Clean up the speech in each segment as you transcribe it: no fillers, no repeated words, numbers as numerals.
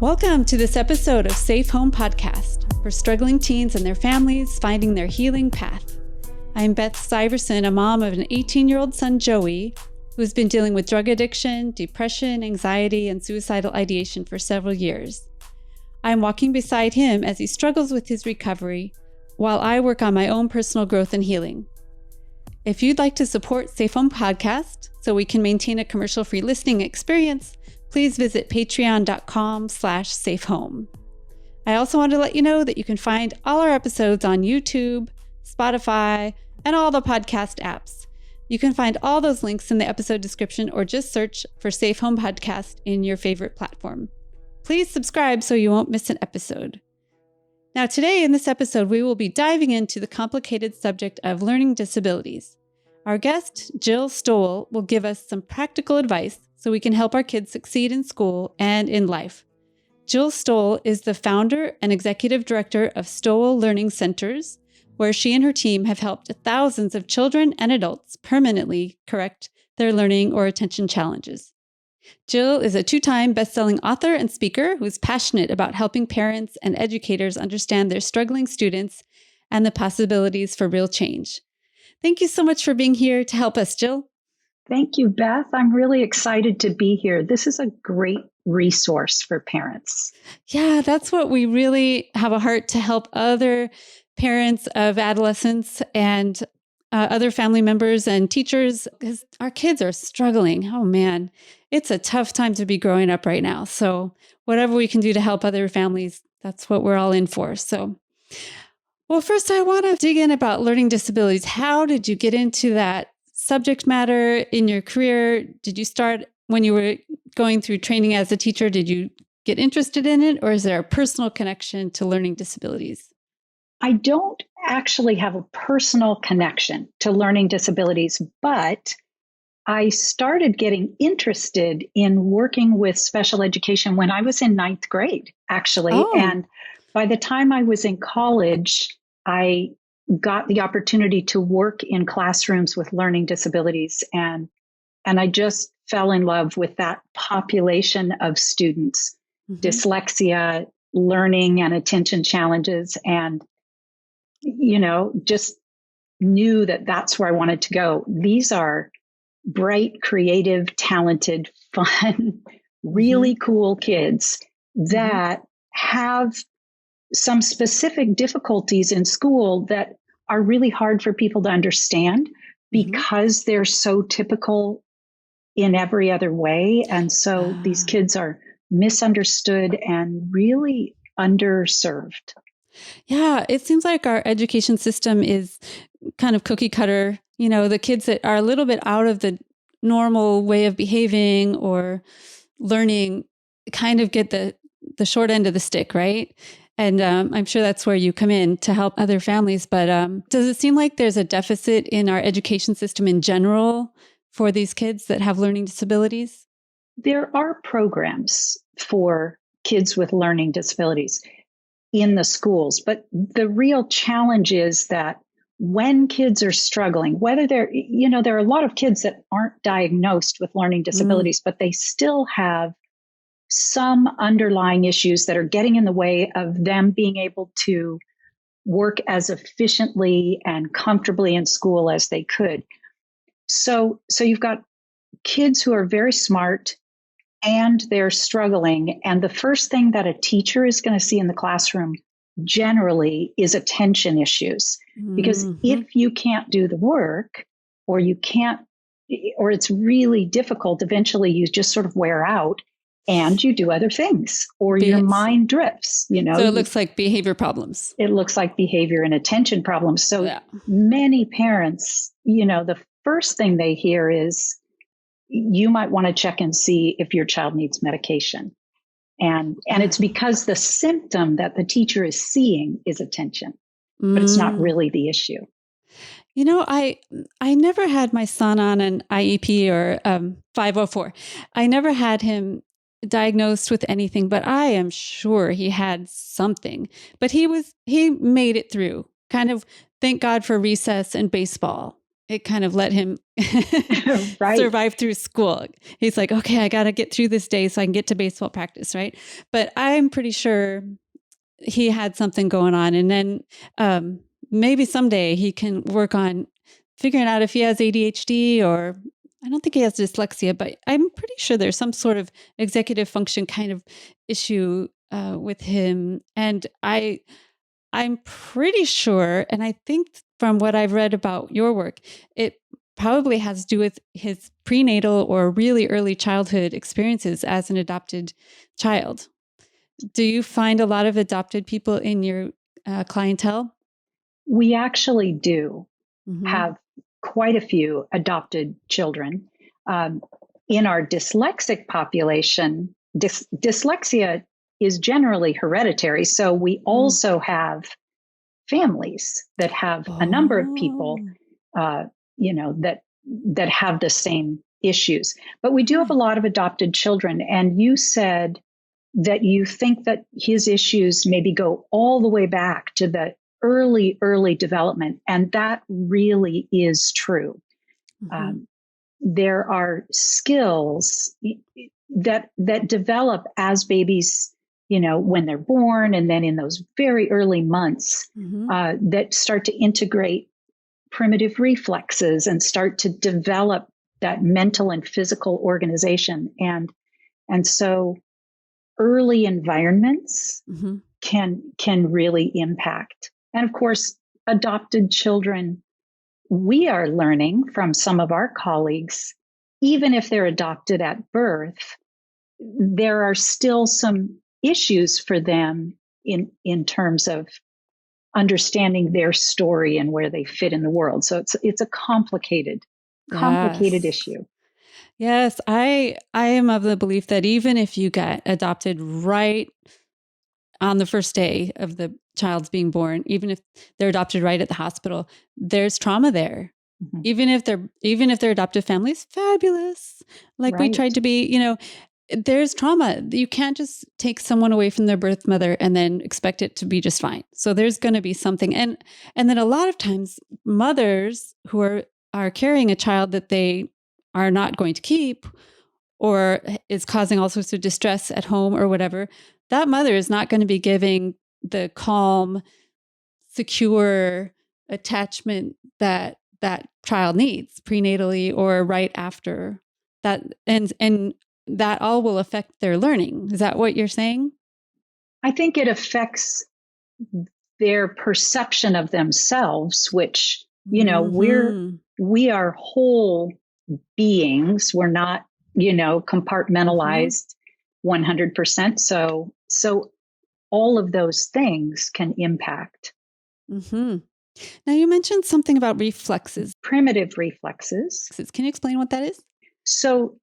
Welcome to this episode of Safe Home Podcast for struggling teens and their families finding their healing path. I'm Beth Syverson, a mom of an 18-year-old son, Joey, who has been dealing with drug addiction, depression, anxiety, and suicidal ideation for several years. I'm walking beside him as he struggles with his recovery while I work on my own personal growth and healing. If you'd like to support Safe Home Podcast so we can maintain a commercial-free listening experience, please visit patreon.com/safehome. I also want to let you know that you can find all our episodes on YouTube, Spotify, and all the podcast apps. You can find all those links in the episode description or just search for Safe Home Podcast in your favorite platform. Please subscribe so you won't miss an episode. Now today in this episode, we will be diving into the complicated subject of learning disabilities. Our guest, Jill Stowell, will give us some practical advice so we can help our kids succeed in school and in life. Jill Stowell is the founder and executive director of Stowell Learning Centers, where she and her team have helped thousands of children and adults permanently correct their learning or attention challenges. Jill is a two-time best-selling author and speaker who's passionate about helping parents and educators understand their struggling students and the possibilities for real change. Thank you so much for being here to help us, Jill. Thank you, Beth. I'm really excited to be here. This is a great resource for parents. Yeah, that's what we really have a heart to help other parents of adolescents and other family members and teachers, because our kids are struggling. Oh man, it's a tough time to be growing up right now. So whatever we can do to help other families, that's what we're all in for. So, well, first I want to dig in about learning disabilities. How did you get into that subject matter in your career? Did you start when you were going through training as a teacher? Did you get interested in it, or is there a personal connection to learning disabilities? I don't actually have a personal connection to learning disabilities, but I started getting interested in working with special education when I was in ninth grade, actually. Oh. And by the time I was in college, I got the opportunity to work in classrooms with learning disabilities. And I just fell in love with that population of students, dyslexia, learning and attention challenges, and just knew that that's where I wanted to go. These are bright, creative, talented, fun, really cool kids that have some specific difficulties in school that are really hard for people to understand because they're so typical in every other way. And so these kids are misunderstood and really underserved. Yeah, it seems like our education system is kind of cookie cutter. You know, the kids that are a little bit out of the normal way of behaving or learning kind of get the short end of the stick, right? And I'm sure that's where you come in to help other families. But does it seem like there's a deficit in our education system in general for these kids that have learning disabilities? There are programs for kids with learning disabilities in the schools, but the real challenge is that when kids are struggling, whether there are a lot of kids that aren't diagnosed with learning disabilities, but they still have some underlying issues that are getting in the way of them being able to work as efficiently and comfortably in school as they could. So you've got kids who are very smart and they're struggling. And the first thing that a teacher is going to see in the classroom generally is attention issues. Because if you can't do the work, or it's really difficult, eventually you just sort of wear out and you do other things, or your mind drifts, So it looks like behavior problems. It looks like behavior and attention problems. So many parents, the first thing they hear is, you might want to check and see if your child needs medication. And it's because the symptom that the teacher is seeing is attention, but it's not really the issue. I never had my son on an IEP or 504. I never had him diagnosed with anything, but I am sure he had something. But he made it through. Kind of, thank God for recess and baseball. it kind of let him Right. survive through school. He's like, okay, I got to get through this day so I can get to baseball practice, right? But I'm pretty sure he had something going on. And then maybe someday he can work on figuring out if he has ADHD, or I don't think he has dyslexia, but I'm pretty sure there's some sort of executive function kind of issue with him. And I'm pretty sure, and I think from what I've read about your work, it probably has to do with his prenatal or really early childhood experiences as an adopted child. Do you find a lot of adopted people in your clientele? We actually do Mm-hmm. have quite a few adopted children. In our dyslexic population, dyslexia is generally hereditary. So we also have families that have a number of people, that have the same issues. But we do have a lot of adopted children. And you said that you think that his issues maybe go all the way back to the early development. And that really is true. Mm-hmm. There are skills that develop as babies, when they're born, and then in those very early months, that start to integrate primitive reflexes and start to develop that mental and physical organization. And so early environments can really impact. And of course, adopted children, we are learning from some of our colleagues, even if they're adopted at birth, there are still some issues for them in terms of understanding their story and where they fit in the world. So it's a complicated issue. Yes, I am of the belief that even if you get adopted right on the first day of the child's being born, even if they're adopted right at the hospital, there's trauma there. Mm-hmm. Even if their adoptive family is fabulous, like we tried to be, there's trauma. You can't just take someone away from their birth mother and then expect it to be just fine. So there's going to be something. And then a lot of times mothers who are carrying a child that they are not going to keep, or is causing all sorts of distress at home or whatever, that mother is not going to be giving the calm, secure attachment that child needs prenatally or right after that. And that all will affect their learning. Is that what you're saying? I think it affects their perception of themselves, which, we are whole beings. We're not, compartmentalized 100%. So all of those things can impact. Mm-hmm. Now, you mentioned something about reflexes. Primitive reflexes. Can you explain what that is? So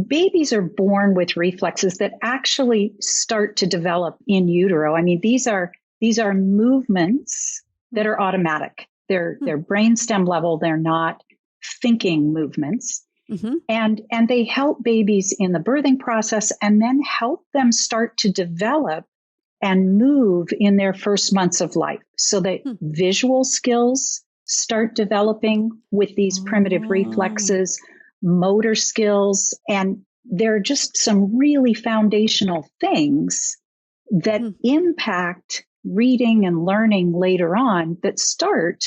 babies are born with reflexes that actually start to develop in utero. I mean, these are movements that are automatic. They're brainstem level. They're not thinking movements. Mm-hmm. And they help babies in the birthing process and then help them start to develop and move in their first months of life. So that visual skills start developing with these primitive reflexes, motor skills, and there are just some really foundational things that impact reading and learning later on that start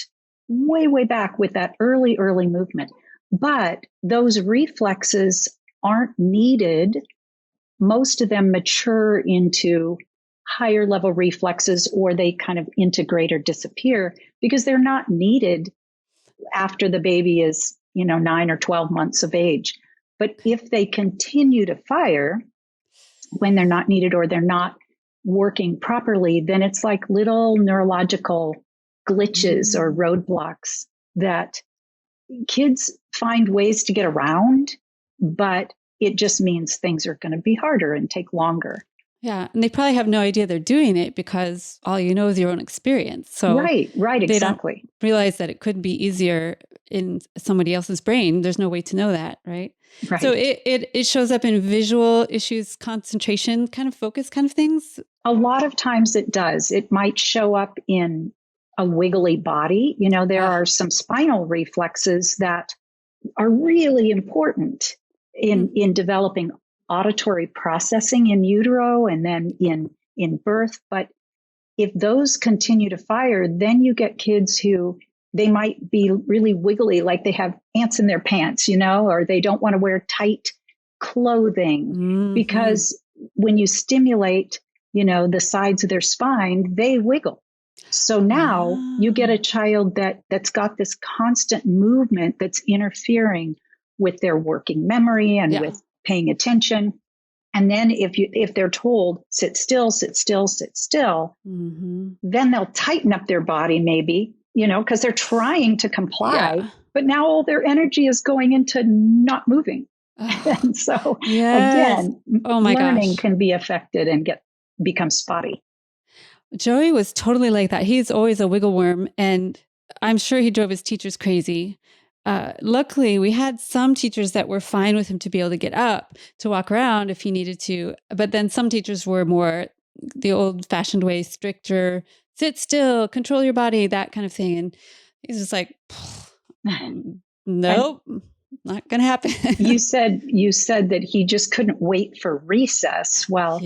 way, way back with that early movement. But those reflexes aren't needed. Most of them mature into higher level reflexes, or they kind of integrate or disappear because they're not needed after the baby is 9 or 12 months of age. But if they continue to fire when they're not needed or they're not working properly, then it's like little neurological glitches or roadblocks that kids find ways to get around, but it just means things are going to be harder and take longer. Yeah. And they probably have no idea they're doing it because all you know is your own experience. So right, exactly. They don't realize that it could be easier in somebody else's brain. There's no way to know that, right? Right. So it shows up in visual issues, concentration, kind of focus kind of things? A lot of times it does. It might show up in a wiggly body. There are some spinal reflexes that are really important in developing auditory processing in utero and then in birth. But if those continue to fire, then you get kids who they might be really wiggly, like they have ants in their pants, or they don't want to wear tight clothing because when you stimulate, the sides of their spine, they wiggle. So now you get a child that's got this constant movement that's interfering with their working memory and with paying attention. And then if they're told, sit still, sit still, sit still, then they'll tighten up their body maybe, because they're trying to comply, but now all their energy is going into not moving. And so again, learning can be affected and become spotty. Joey was totally like that. He's always a wiggle worm, and I'm sure he drove his teachers crazy. Luckily, we had some teachers that were fine with him to be able to get up, to walk around if he needed to. But then some teachers were more the old-fashioned way, stricter, sit still, control your body, that kind of thing. And he's just like, nope, not going to happen. You said that he just couldn't wait for recess. Well,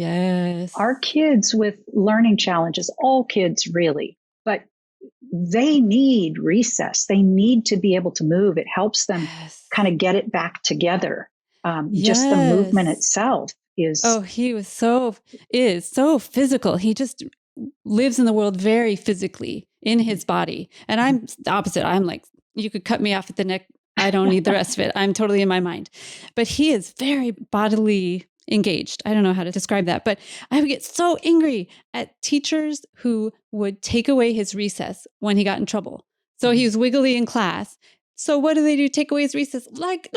our kids with learning challenges, all kids really, but they need recess. They need to be able to move. It helps them kind of get it back together. Just the movement itself is. Oh, he is so physical. He just lives in the world very physically in his body. And I'm the opposite. I'm like, you could cut me off at the neck. I don't need the rest of it. I'm totally in my mind. But he is very bodily engaged. I don't know how to describe that, but I would get so angry at teachers who would take away his recess when he got in trouble. So he was wiggly in class. So what do? Take away his recess? Like,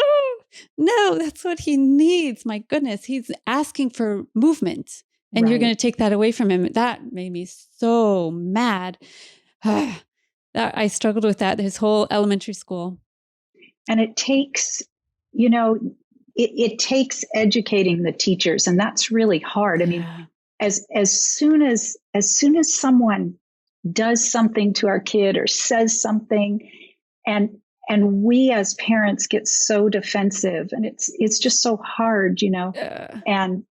no, that's what he needs. My goodness, he's asking for movement and you're going to take that away from him. That made me so mad. I struggled with that his whole elementary school. And it takes, it takes educating the teachers, and that's really hard. I mean, as soon as someone does something to our kid or says something, and we as parents get so defensive, and it's just so hard, And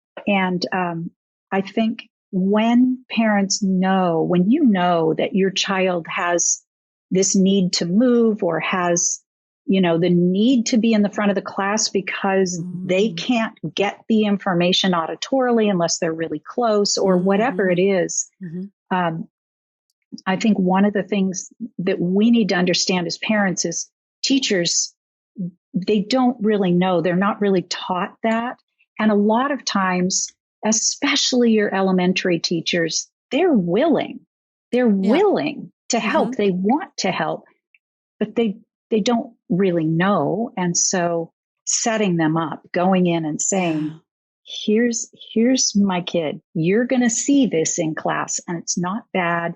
I think when parents know, when you know that your child has this need to move or has the need to be in the front of the class because they can't get the information auditorily unless they're really close or whatever it is. I think one of the things that we need to understand as parents is teachers, they don't really know. They're not really taught that. And a lot of times, especially your elementary teachers, they're willing. They're willing to help. They want to help, but they don't really know. And so setting them up, going in and saying, here's my kid. You're going to see this in class and it's not bad.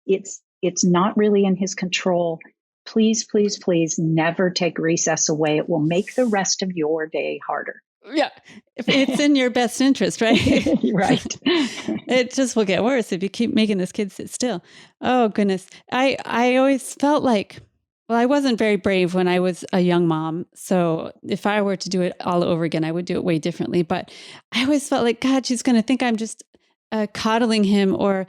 It's not really in his control. Please, please, please never take recess away. It will make the rest of your day harder. Yeah. It's in your best interest, right? Right. It just will get worse if you keep making this kid sit still. Oh, goodness. I always felt like, well, I wasn't very brave when I was a young mom. So if I were to do it all over again, I would do it way differently. But I always felt like, God, she's going to think I'm just coddling him or,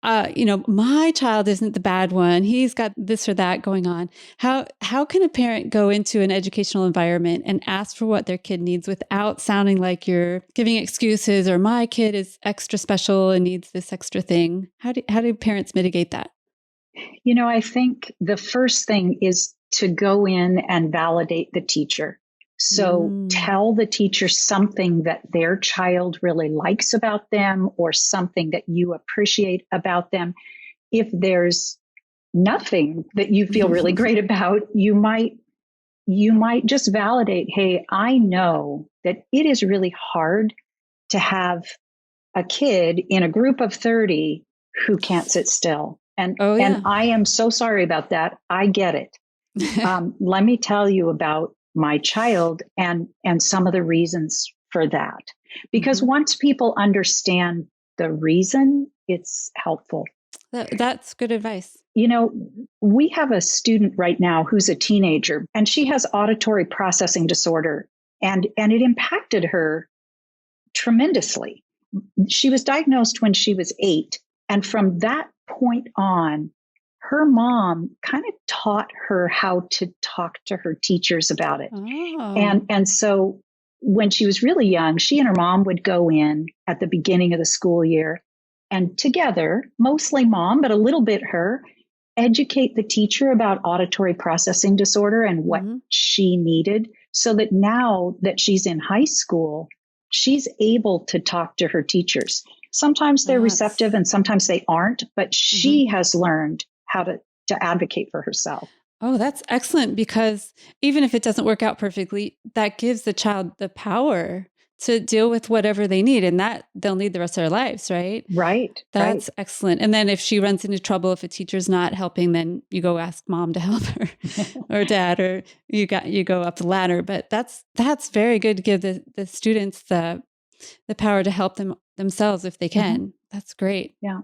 my child isn't the bad one. He's got this or that going on. How can a parent go into an educational environment and ask for what their kid needs without sounding like you're giving excuses or my kid is extra special and needs this extra thing? How do parents mitigate that? I think the first thing is to go in and validate the teacher. So tell the teacher something that their child really likes about them or something that you appreciate about them. If there's nothing that you feel really great about, you might just validate, hey, I know that it is really hard to have a kid in a group of 30 who can't sit still. And I am so sorry about that. I get it. Let me tell you about my child and some of the reasons for that. Because once people understand the reason, it's helpful. That's good advice. You know, we have a student right now who's a teenager, and she has auditory processing disorder, and it impacted her tremendously. She was diagnosed when she was 8, and from that point on, her mom kind of taught her how to talk to her teachers about it. Oh. And so when she was really young, she and her mom would go in at the beginning of the school year, and together, mostly mom, but a little bit her, educate the teacher about auditory processing disorder and what she needed, so that now that she's in high school, she's able to talk to her teachers. Sometimes they're receptive and sometimes they aren't, but she has learned how to advocate for herself. Oh, that's excellent, because even if it doesn't work out perfectly, that gives the child the power to deal with whatever they need, and that they'll need the rest of their lives, right? Right. That's excellent. And then if she runs into trouble, if a teacher's not helping, then you go ask mom to help her or dad, or you go up the ladder. But that's very good to give the students the power to help themselves if they can. That's great. Yeah.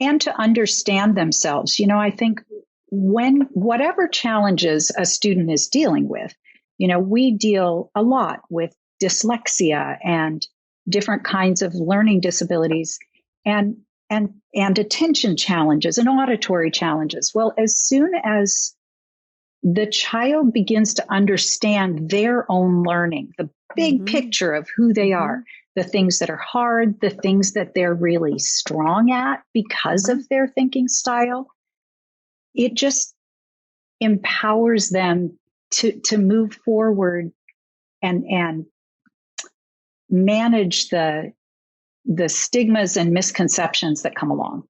And to understand themselves. You know, I think whatever challenges a student is dealing with, you know, we deal a lot with dyslexia and different kinds of learning disabilities and attention challenges and auditory challenges. Well, as soon as the child begins to understand their own learning, the big picture of who they are, the things that are hard, the things that they're really strong at because of their thinking style, it just empowers them to move forward and manage the stigmas and misconceptions that come along.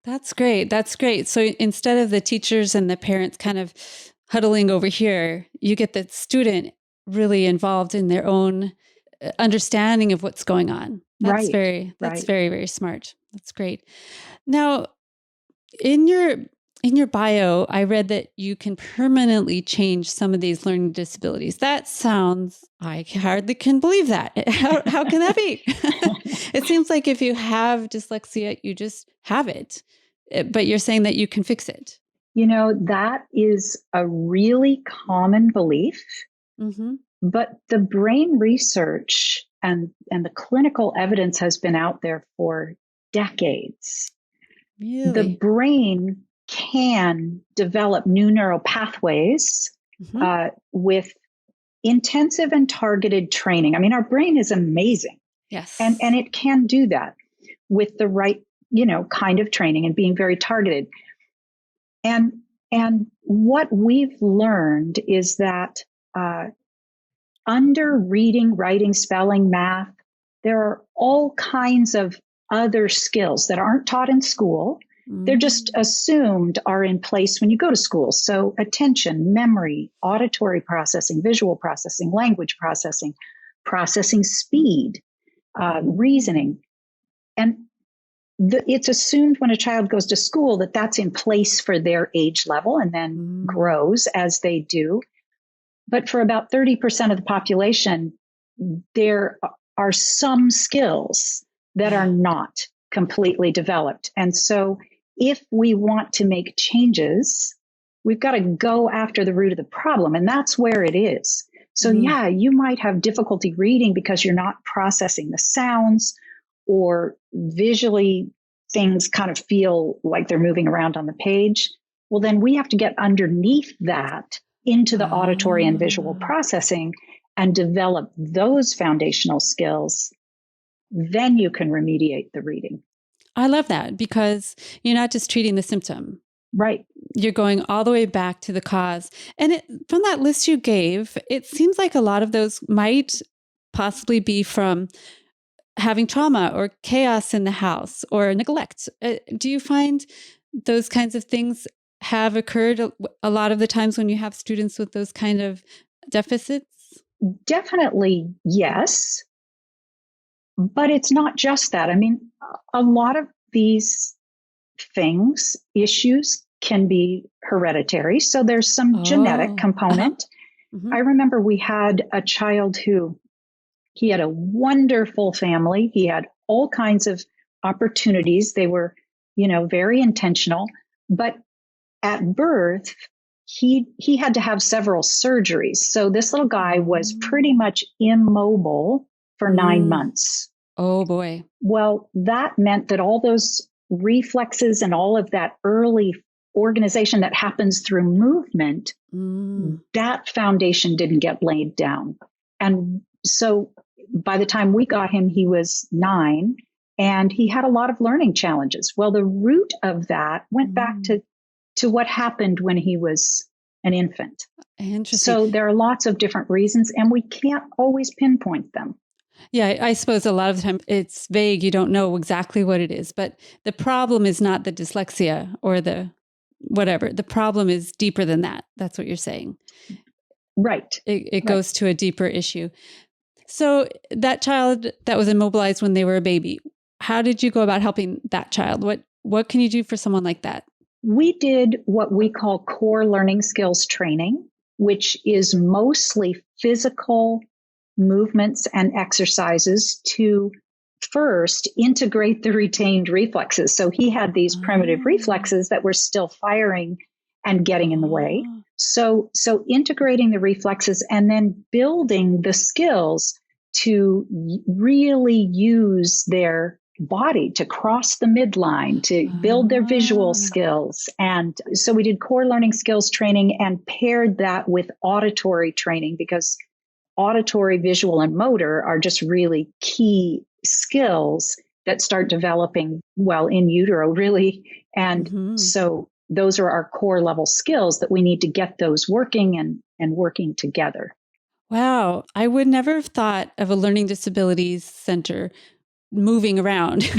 That's great. That's great. So instead of the teachers and the parents kind of huddling over here, you get the student really involved in their own understanding of what's going on. That's very, very smart. That's great. Now, in your bio, I read that you can permanently change some of these learning disabilities. That sounds, I hardly can believe that. How can that be? It seems like if you have dyslexia, you just have it. But you're saying that you can fix it. You know, that is a really common belief. But the brain research and the clinical evidence has been out there for decades. Really? The brain can develop new neural pathways with intensive and targeted training. I mean, our brain is amazing. Yes. And it can do that with the right, you know, kind of training and being very targeted. And what we've learned is that under reading, writing, spelling, math, there are all kinds of other skills that aren't taught in school. They're just assumed are in place when you go to school. So attention, memory, auditory processing, visual processing, language processing, processing speed, reasoning. And it's assumed when a child goes to school that that's in place for their age level and then grows as they do. But for about 30% of the population, there are some skills that are not completely developed. And so if we want to make changes, we've got to go after the root of the problem. And that's where it is. So yeah, you might have difficulty reading because you're not processing the sounds, or visually things kind of feel like they're moving around on the page. Well, then we have to get underneath that into the auditory and visual processing and develop those foundational skills. Then you can remediate the reading. I love that, because you're not just treating the symptom. Right. You're going all the way back to the cause. And from that list you gave, it seems like a lot of those might possibly be from having trauma or chaos in the house or neglect. Do you find those kinds of things have occurred a lot of the times when you have students with those kind of deficits? Definitely, yes. But it's not just that. I mean, a lot of these things, issues, can be hereditary. So there's some genetic component. I remember we had a child he had a wonderful family. He had all kinds of opportunities. They were very intentional. But at birth, he had to have several surgeries. So this little guy was pretty much immobile for 9 months. Oh boy. Well, that meant that all those reflexes and all of that early organization that happens through movement, that foundation didn't get laid down. And so by the time we got him, he was 9 and he had a lot of learning challenges. Well, the root of that went back to what happened when he was an infant. Interesting. So there are lots of different reasons and we can't always pinpoint them. Yeah, I suppose a lot of the time it's vague. You don't know exactly what it is, but the problem is not the dyslexia or the whatever. The problem is deeper than that. That's what you're saying. Right. It goes to a deeper issue. So that child that was immobilized when they were a baby, how did you go about helping that child? What can you do for someone like that? We did what we call core learning skills training, which is mostly physical movements and exercises to first integrate the retained reflexes. So he had these primitive reflexes that were still firing and getting in the way. So integrating the reflexes and then building the skills to really use their body to cross the midline, to build their visual skills. And so we did core learning skills training and paired that with auditory training, because auditory, visual, and motor are just really key skills that start developing while in utero, really. And so those are our core level skills that we need to get those working and working together. Wow. I would never have thought of a learning disabilities center moving around.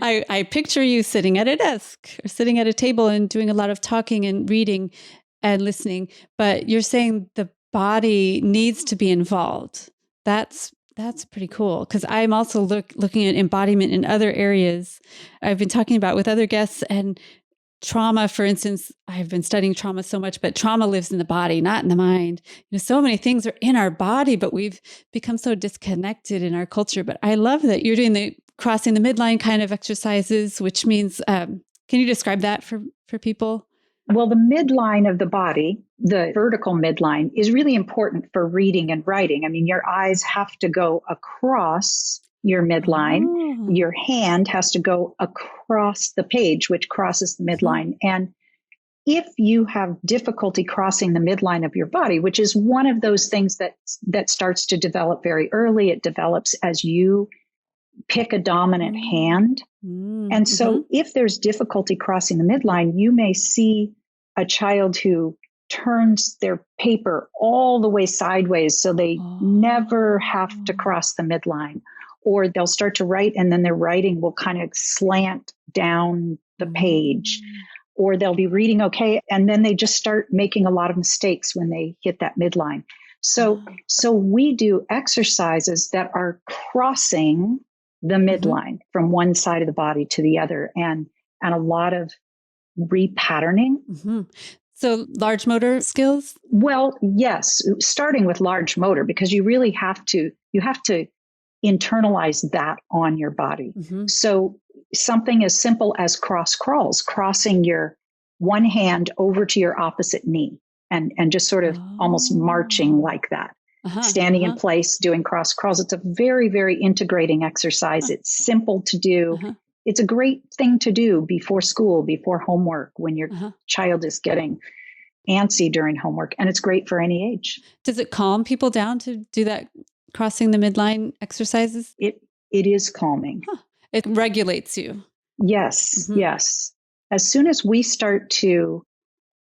I picture you sitting at a desk or sitting at a table and doing a lot of talking and reading and listening, but you're saying the body needs to be involved. That's pretty cool, because I'm also looking at embodiment in other areas I've been talking about with other guests. And trauma, for instance, I've been studying trauma so much, but trauma lives in the body, not in the mind. So many things are in our body, but we've become so disconnected in our culture. But I love that you're doing the crossing the midline kind of exercises, which means, can you describe that for people? Well, the midline of the body, the vertical midline, is really important for reading and writing. I mean, your eyes have to go across your midline. Your hand has to go across the page, which crosses the midline. And if you have difficulty crossing the midline of your body, which is one of those things that starts to develop very early, it develops as you pick a dominant hand. And so if there's difficulty crossing the midline, you may see a child who turns their paper all the way sideways so they never have to cross the midline. Or they'll start to write and then their writing will kind of slant down the page. Or they'll be reading okay, and then they just start making a lot of mistakes when they hit that midline. So we do exercises that are crossing the midline from one side of the body to the other, and a lot of repatterning. So large motor skills? Well, yes, starting with large motor, because you really have to internalize that on your body. So something as simple as cross crawls, crossing your one hand over to your opposite knee and just sort of almost marching like that. Standing in place, doing cross crawls. It's a very, very integrating exercise. It's simple to do. It's a great thing to do before school, before homework, when your child is getting antsy during homework. And it's great for any age. Does it calm people down to do that crossing the midline exercises? It is calming. It regulates you. Yes, yes. As soon as we start to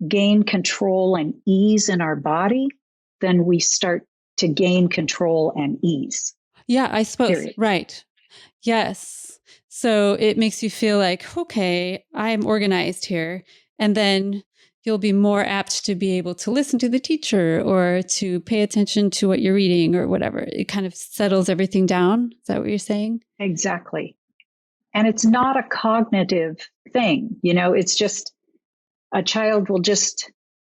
gain control and ease in our body, then we start to gain control and ease. Yeah, I suppose. Period. Right. Yes. So it makes you feel like, okay, I'm organized here. And then you'll be more apt to be able to listen to the teacher or to pay attention to what you're reading or whatever. It kind of settles everything down. Is that what you're saying? Exactly. And it's not a cognitive thing. It's just a child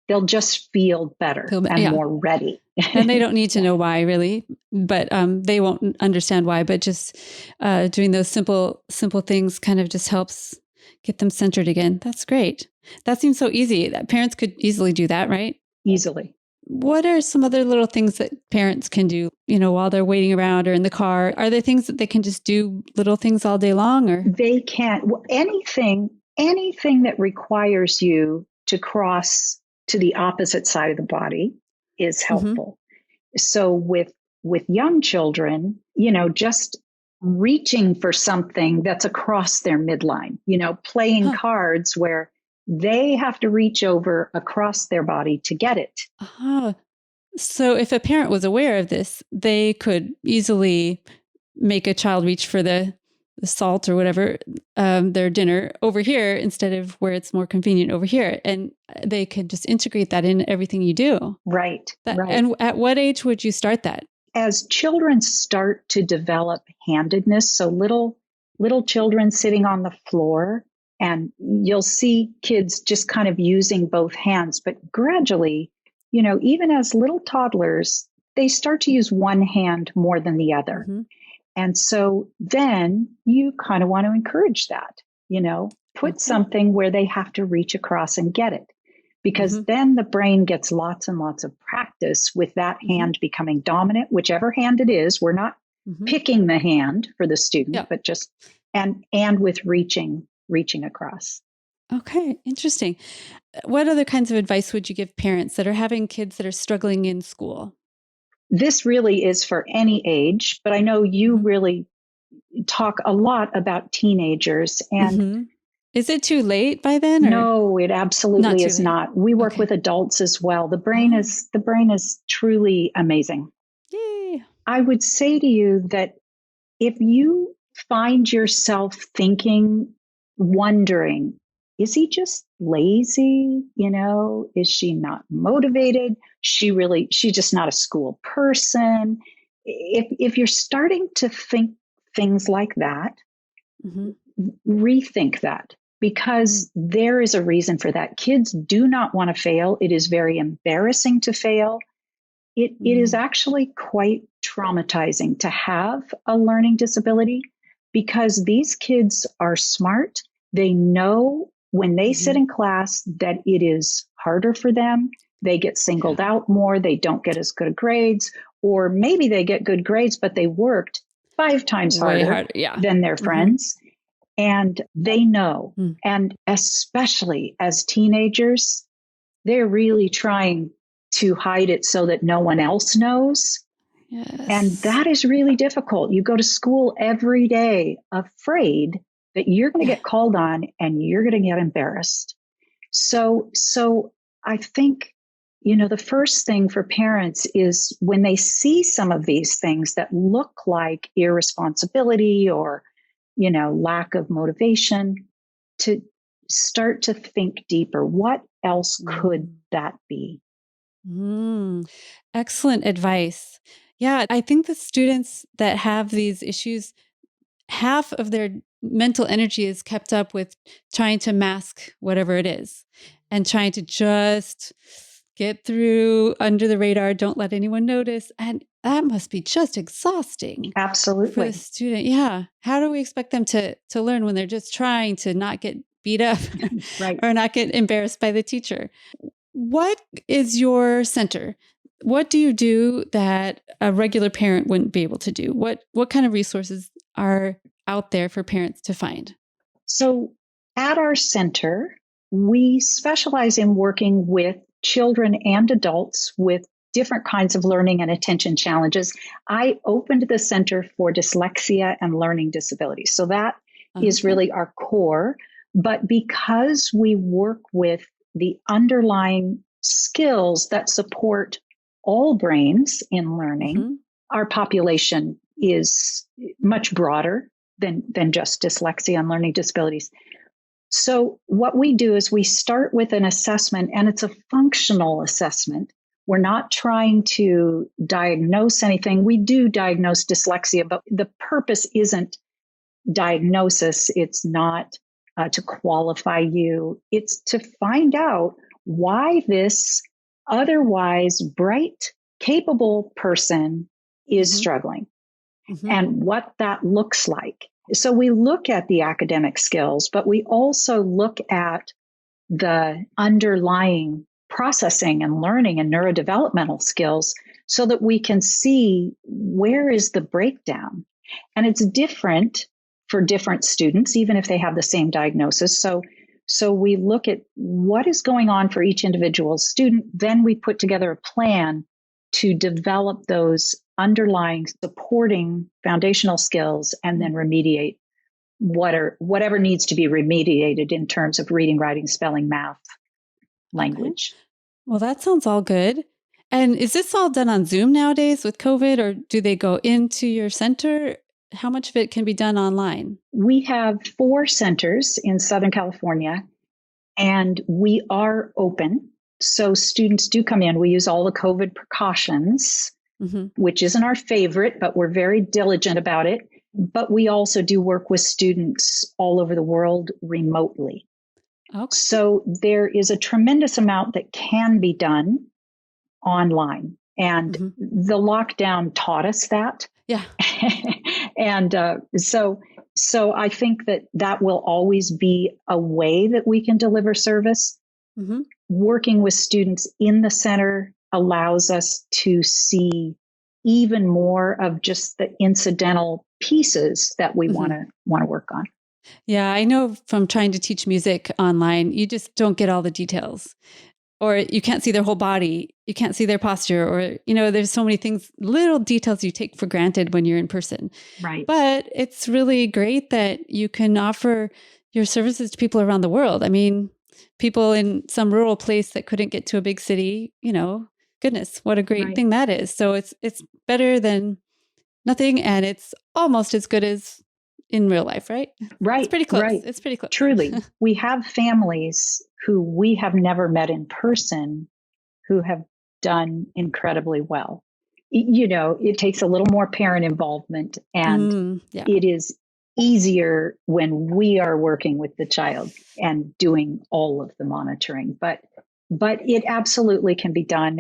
they'll just feel better and more ready. And they don't need to know why, really, but they won't understand why. But just doing those simple things kind of just helps get them centered again. That's great. That seems so easy. That parents could easily do that, right? Easily. What are some other little things that parents can do, while they're waiting around or in the car? Are there things that they can just do, little things all day long, or? They can't. Anything that requires you to cross to the opposite side of the body is helpful. So with young children, just reaching for something that's across their midline, playing cards where they have to reach over across their body to get it. So if a parent was aware of this, they could easily make a child reach for the salt or whatever, their dinner over here instead of where it's more convenient over here. And they could just integrate that in everything you do. Right. And at what age would you start that? As children start to develop handedness, so little children sitting on the floor, and you'll see kids just kind of using both hands, but gradually, even as little toddlers, they start to use one hand more than the other. And so then you kind of want to encourage that, put something where they have to reach across and get it, because then the brain gets lots and lots of practice with that hand becoming dominant, whichever hand it is. We're not picking the hand for the student, but just, and with reaching across. Okay, interesting. What other kinds of advice would you give parents that are having kids that are struggling in school? This really is for any age, but I know you really talk a lot about teenagers. And is it too late by then? Or? No, it absolutely is not. We work with adults as well. The brain is truly amazing. Yay. I would say to you that if you find yourself thinking, wondering, is he just lazy? Is she not motivated? She's just not a school person. If you're starting to think things like that, rethink that, because there is a reason for that. Kids do not want to fail. It is very embarrassing to fail. It is actually quite traumatizing to have a learning disability, because these kids are smart. They know when they sit in class that it is harder for them. They get singled out more. They don't get as good grades, or maybe they get good grades, but they worked 5 times harder than their friends. And they know. And especially as teenagers, they're really trying to hide it so that no one else knows. Yes. And that is really difficult. You go to school every day afraid that you're going to get called on and you're going to get embarrassed. So I think, the first thing for parents is when they see some of these things that look like irresponsibility or, lack of motivation, to start to think deeper. What else could that be? Excellent advice. Yeah, I think the students that have these issues, half of their mental energy is kept up with trying to mask whatever it is and trying to just get through under the radar, don't let anyone notice. And that must be just exhausting. Absolutely. For the student. Yeah. How do we expect them to learn when they're just trying to not get beat up or not get embarrassed by the teacher? What is your center? What do you do that a regular parent wouldn't be able to do? What kind of resources are out there for parents to find? So at our center, we specialize in working with children and adults with different kinds of learning and attention challenges. I opened the Center for Dyslexia and Learning Disabilities. So that is really our core. But because we work with the underlying skills that support all brains in learning, our population is much broader than just dyslexia and learning disabilities. So what we do is we start with an assessment, and it's a functional assessment. We're not trying to diagnose anything. We do diagnose dyslexia, but the purpose isn't diagnosis. It's not to qualify you. It's to find out why this otherwise bright, capable person is struggling and what that looks like. So we look at the academic skills, but we also look at the underlying processing and learning and neurodevelopmental skills so that we can see where is the breakdown. And it's different for different students, even if they have the same diagnosis. So we look at what is going on for each individual student. Then we put together a plan to develop those underlying supporting foundational skills and then remediate whatever needs to be remediated in terms of reading, writing, spelling, math, language. Okay. Well, that sounds all good. And is this all done on Zoom nowadays with COVID, or do they go into your center? How much of it can be done online? We have 4 centers in Southern California, and we are open. So students do come in. We use all the COVID precautions, which isn't our favorite, but we're very diligent about it. But we also do work with students all over the world remotely. Okay. So there is a tremendous amount that can be done online. And the lockdown taught us that. Yeah. And so I think that will always be a way that we can deliver service. Working with students in the center allows us to see even more of just the incidental pieces that we want to work on. Yeah, I know from trying to teach music online, you just don't get all the details, or you can't see their whole body. You can't see their posture, or, there's so many things, little details you take for granted when you're in person. Right. But it's really great that you can offer your services to people around the world. I mean, people in some rural place that couldn't get to a big city, goodness, what a great thing that is. So it's better than nothing. And it's almost as good as in real life, right? Right. It's pretty close. Right. It's pretty close. Truly. We have families who we have never met in person who have done incredibly well. It takes a little more parent involvement, and it is easier when we are working with the child and doing all of the monitoring. But it absolutely can be done,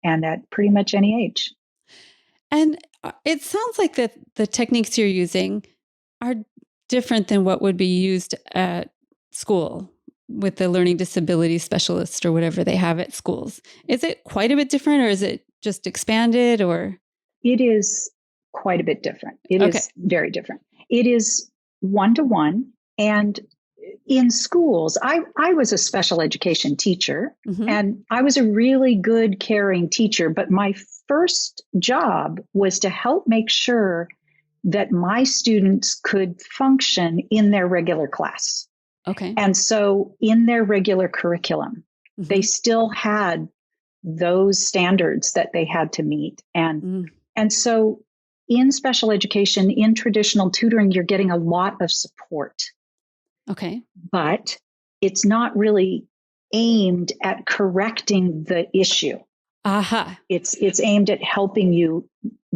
and at pretty much any age. And it sounds like that the techniques you're using are different than what would be used at school with the learning disability specialist or whatever they have at schools. Is it quite a bit different, or is it just expanded, or? It is quite a bit different. It is very different. It is one-to-one. And in schools, I was a special education teacher, and I was a really good, caring teacher. But my first job was to help make sure that my students could function in their regular class. Okay. And so in their regular curriculum, they still had those standards that they had to meet. And so in special education, in traditional tutoring, you're getting a lot of support. Okay. But it's not really aimed at correcting the issue. It's aimed at helping you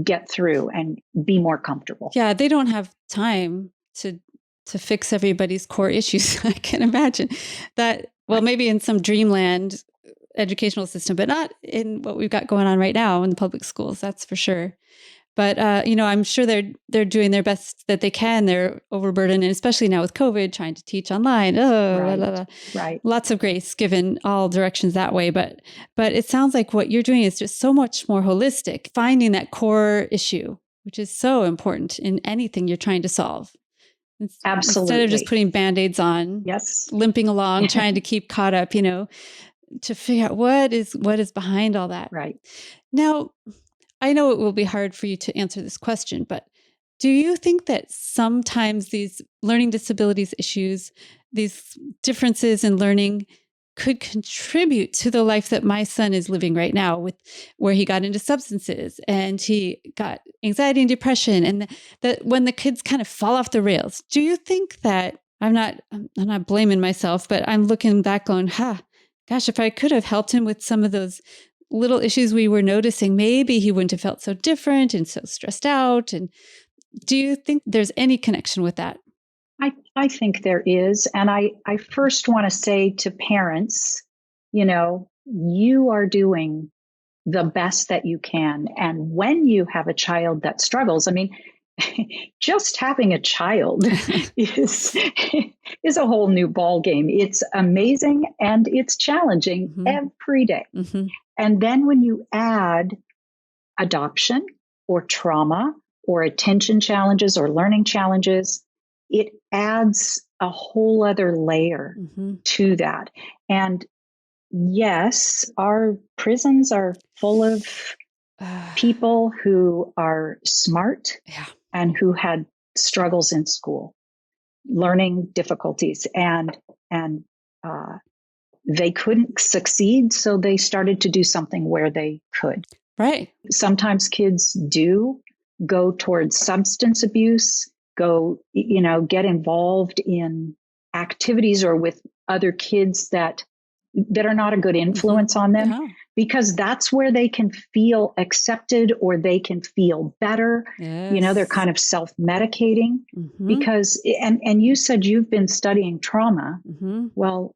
get through and be more comfortable. Yeah, they don't have time to fix everybody's core issues. I can imagine that. Well, maybe in some dreamland educational system, but not in what we've got going on right now in the public schools. That's for sure. But I'm sure they're doing their best that they can. They're overburdened, and especially now with COVID, trying to teach online. Right. Lots of grace given all directions that way. But it sounds like what you're doing is just so much more holistic, finding that core issue, which is so important in anything you're trying to solve. Absolutely. Instead of just putting Band-Aids on, limping along, trying to keep caught up, to figure out what is behind all that. Right. Now, I know it will be hard for you to answer this question, but do you think that sometimes these learning disabilities issues, these differences in learning, could contribute to the life that my son is living right now, with where he got into substances and he got anxiety and depression, and that when the kids kind of fall off the rails? Do you think that I'm not blaming myself, but I'm looking back going, gosh, if I could have helped him with some of those little issues we were noticing, maybe he wouldn't have felt so different and so stressed out. And do you think there's any connection with that? I think there is. And I first want to say to parents, you are doing the best that you can. And when you have a child that struggles, just having a child is a whole new ball game. It's amazing and it's challenging every day. And then when you add adoption or trauma or attention challenges or learning challenges, it adds a whole other layer to that. And yes, our prisons are full of people who are smart and who had struggles in school, learning difficulties, and they couldn't succeed, so they started to do something where they could. Right. Sometimes kids do go towards substance abuse, get involved in activities or with other kids that are not a good influence on them, because that's where they can feel accepted or they can feel better. Yes. They're kind of self-medicating because, and you said you've been studying trauma. Well,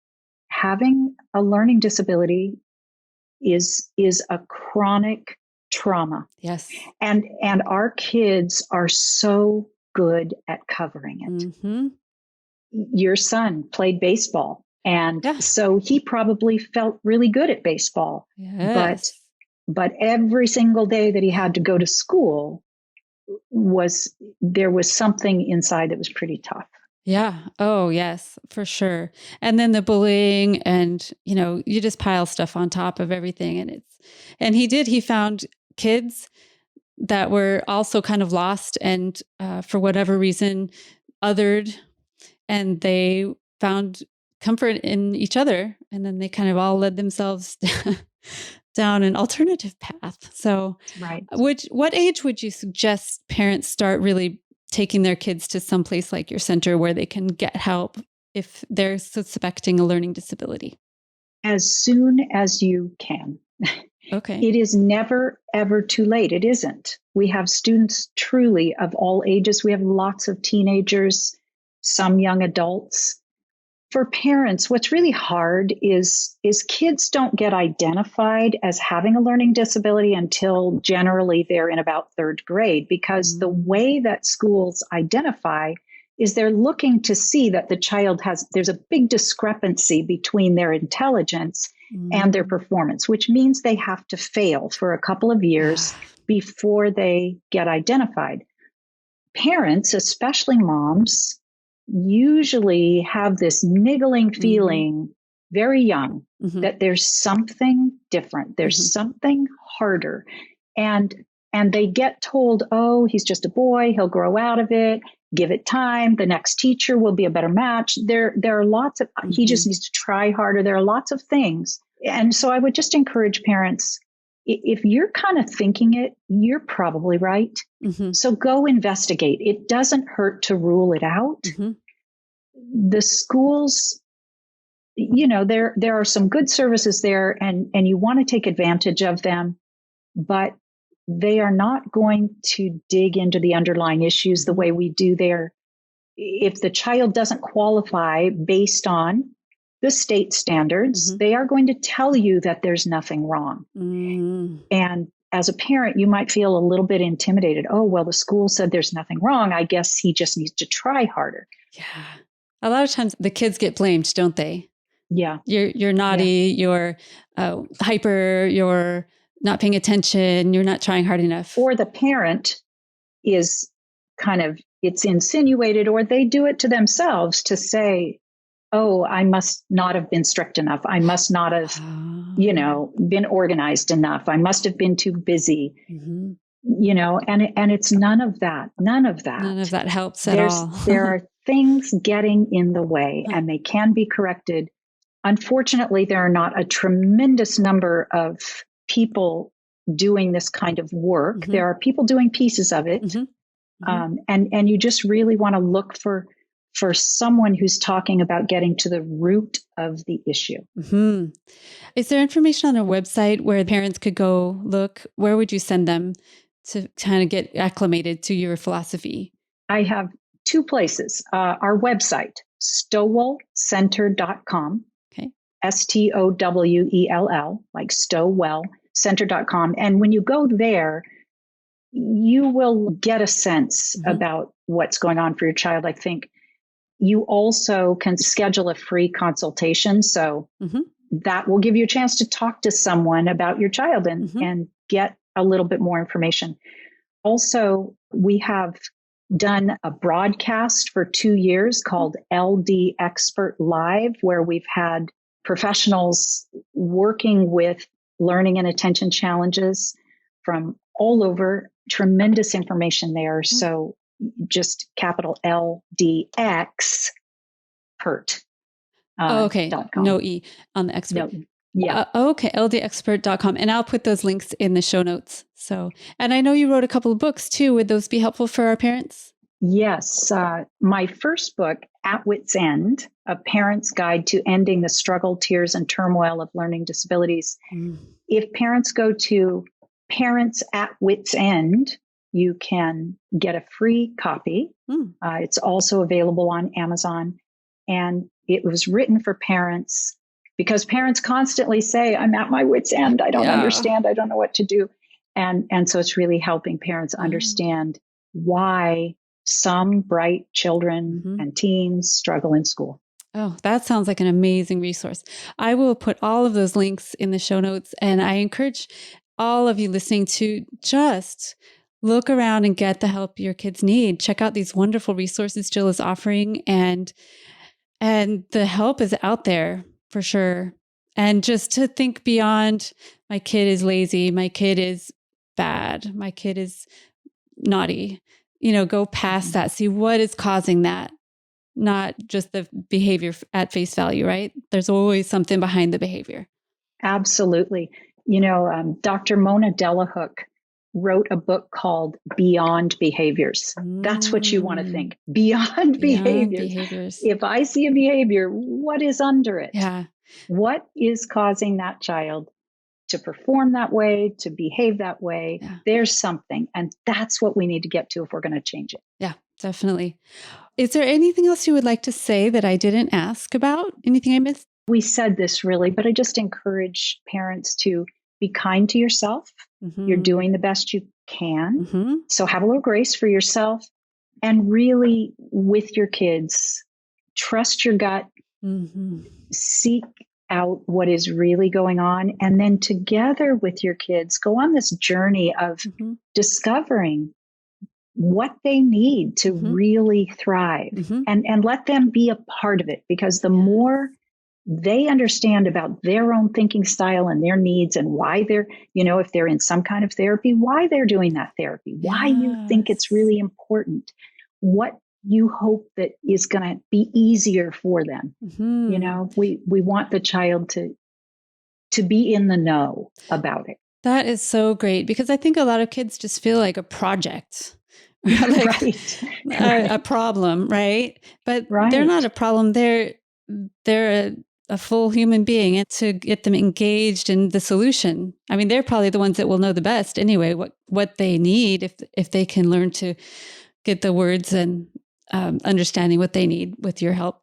having a learning disability is a chronic trauma. Yes. And our kids are so good at covering it. Your son played baseball. And so he probably felt really good at baseball. Yes. But every single day that he had to go to school there was something inside that was pretty tough. Yeah. Oh, yes, for sure. And then the bullying and, you just pile stuff on top of everything. And he found kids that were also kind of lost and for whatever reason, othered, and they found comfort in each other. And then they kind of all led themselves down an alternative path. So right. What age would you suggest parents start really taking their kids to someplace like your center where they can get help if they're suspecting a learning disability? As soon as you can. Okay. It is never, ever too late. It isn't. We have students truly of all ages. We have lots of teenagers, some young adults. For parents, what's really hard is kids don't get identified as having a learning disability until generally they're in about third grade, because the way that schools identify is they're looking to see that the child there's a big discrepancy between their intelligence and their performance, which means they have to fail for a couple of years before they get identified. Parents, especially moms, usually have this niggling feeling very young that there's something different. There's something harder. And they get told, oh, he's just a boy. He'll grow out of it. Give it time. The next teacher will be a better match. There are lots of, he just needs to try harder. There are lots of things. And so I would just encourage parents, if you're kind of thinking it, you're probably right. So go investigate. It doesn't hurt to rule it out. The schools, there are some good services there, and you want to take advantage of them, but they are not going to dig into the underlying issues the way we do there. If the child doesn't qualify based on the state standards, they are going to tell you that there's nothing wrong. And as a parent, you might feel a little bit intimidated. Oh, well, the school said there's nothing wrong. I guess he just needs to try harder. Yeah. A lot of times the kids get blamed, don't they? Yeah. You're naughty, you're hyper, you're not paying attention, you're not trying hard enough. Or the parent is it's insinuated, or they do it to themselves to say, oh, I must not have been strict enough. I must not have, been organized enough. I must have been too busy, and it's none of that. None of that. None of that helps at all. There are things getting in the way, and they can be corrected. Unfortunately, there are not a tremendous number of people doing this kind of work. There are people doing pieces of it. And you just really want to look for someone who's talking about getting to the root of the issue. Is there information on a website where parents could go look? Where would you send them to kind of get acclimated to your philosophy? I have two places. Our website, stowellcenter.com. Okay. STOWELL, like Stowell Center.com. And when you go there, you will get a sense about what's going on for your child. I think you also can schedule a free consultation. So that will give you a chance to talk to someone about your child and get a little bit more information. Also, we have done a broadcast for 2 years called LD Expert Live, where we've had professionals working with learning and attention challenges from all over. Tremendous information there. So just capital LDX PERT. Okay. .com. No E on the expert. No, yeah. Okay. LDexpert.com. And I'll put those links in the show notes. So, and I know you wrote a couple of books too. Would those be helpful for our parents? Yes. My first book, At Wit's End, A Parent's Guide to Ending the Struggle, Tears, and Turmoil of Learning Disabilities. If parents go to Parents at Wit's End, you can get a free copy. It's also available on Amazon. And it was written for parents because parents constantly say, I'm at my wit's end. I don't understand. I don't know what to do. And so it's really helping parents understand why some bright children and teens struggle in school. Oh, that sounds like an amazing resource. I will put all of those links in the show notes, and I encourage all of you listening to just look around and get the help your kids need. Check out these wonderful resources Jill is offering, and the help is out there for sure. And just to think beyond, my kid is lazy, my kid is bad, my kid is naughty, go past that, see what is causing that. Not just the behavior at face value, right? There's always something behind the behavior. Absolutely. Dr. Mona Delahook wrote a book called Beyond Behaviors. That's what you want to think. Beyond behaviors. If I see a behavior, what is under it? Yeah. What is causing that child to perform that way, to behave that way? Yeah. There's something. And that's what we need to get to if we're going to change it. Yeah, definitely. Is there anything else you would like to say that I didn't ask about? Anything I missed? We said this really, but I just encourage parents to be kind to yourself. You're doing the best you can. So have a little grace for yourself, and really with your kids, trust your gut, seek out what is really going on. And then together with your kids, go on this journey of discovering what they need to really thrive, and let them be a part of it, because the more they understand about their own thinking style and their needs and why they're, if they're in some kind of therapy, why they're doing that therapy, why you think it's really important, what you hope that is going to be easier for them. We want the child to be in the know about it. That is so great, because I think a lot of kids just feel like a project. A problem, right? But they're not a problem. They're a full human being, and to get them engaged in the solution. I mean, they're probably the ones that will know the best anyway, what they need if they can learn to get the words and understanding what they need with your help,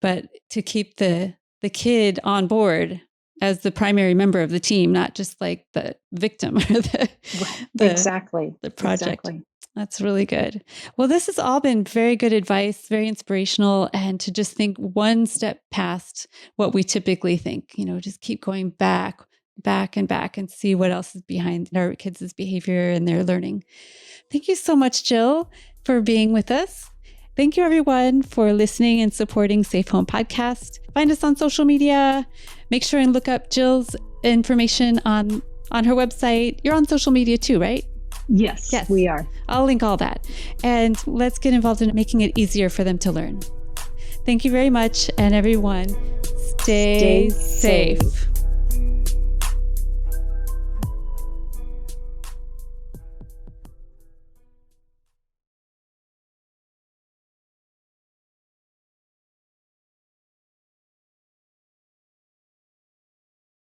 but to keep the kid on board as the primary member of the team, not just like the victim or the project. Exactly. That's really good. Well, this has all been very good advice, very inspirational, and to just think one step past what we typically think, just keep going back and see what else is behind our kids' behavior and their learning. Thank you so much, Jill, for being with us. Thank you, everyone, for listening and supporting Safe Home Podcast. Find us on social media. Make sure and look up Jill's information on her website. You're on social media too, right? Yes, we are. I'll link all that. And let's get involved in making it easier for them to learn. Thank you very much. And everyone, stay safe.